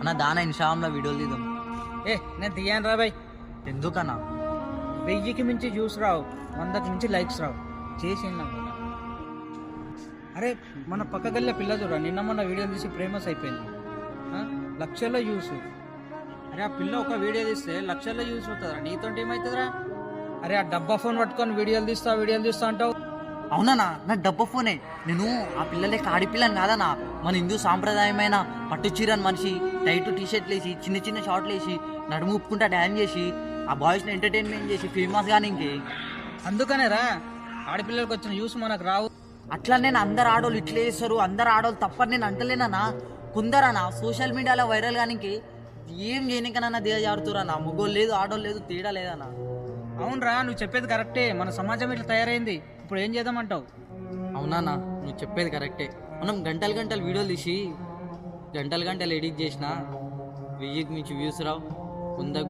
అన్న దానా ఇన్స్టాగ్రామ్లో వీడియోలు తీద్దాం. నేను తీయను రా బాయ్. ఎందుకన్నా? 1000కి మించి వ్యూస్ రావు, 100కి మించి లైక్స్ రావు. చేసి అరే మన పక్క గల్ల పిల్ల చూడ నిన్న మొన్న వీడియోలు తీసి ఫేమస్ అయిపోయింది. లక్షల్లో వ్యూస్. అరే ఆ పిల్ల ఒక వీడియో తీస్తే లక్షల్లో వ్యూస్ అవుతుందా? నీతో ఏమవుతుందిరా? అరే ఆ డబ్బా ఫోన్ పట్టుకొని వీడియోలు తీస్తా అంటావు. అవునా నా డబ్బా ఫోనే. నేను ఆ పిల్లలే ఆడిపిల్లని కాదన్నా. మన హిందూ సాంప్రదాయమైన పట్టు చీరని మనిషి టైట్ టీషర్ట్లు వేసి చిన్న చిన్న షార్ట్లు వేసి నడుము ఉప్పుకుంటా డ్యాన్స్ చేసి ఆ బాయ్స్ని ఎంటర్టైన్మెంట్ చేసి ఫేమస్ కానీ ఇంకే. అందుకనే రా ఆడపిల్లలకు వచ్చిన వ్యూస్ మనకు రావు. అట్లా నేను అందరు ఆడోళ్ళు ఇట్లా చేస్తారు, అందరు ఆడోళ్ళు తప్పని నేను అంటలేనన్నా. కొందరన్నా సోషల్ మీడియాలో వైరల్ కానీ ఏం చేయనికనన్నా దిగజారుతురన్నా. మొగోళ్ళు లేదు ఆడోళ్ళు లేదు తేడా లేదన్నా. అవునరా నువ్వు చెప్పేది కరెక్టే. మన సమాజం ఇట్లా తయారైంది. ఇప్పుడు ఏం చేద్దామంటావు? అవునా నువ్వు చెప్పేది కరెక్టే. మనం గంటలు వీడియోలు తీసి గంటలు ఎడిట్ చేసిన 1000కి మించి వ్యూస్ రావు, 100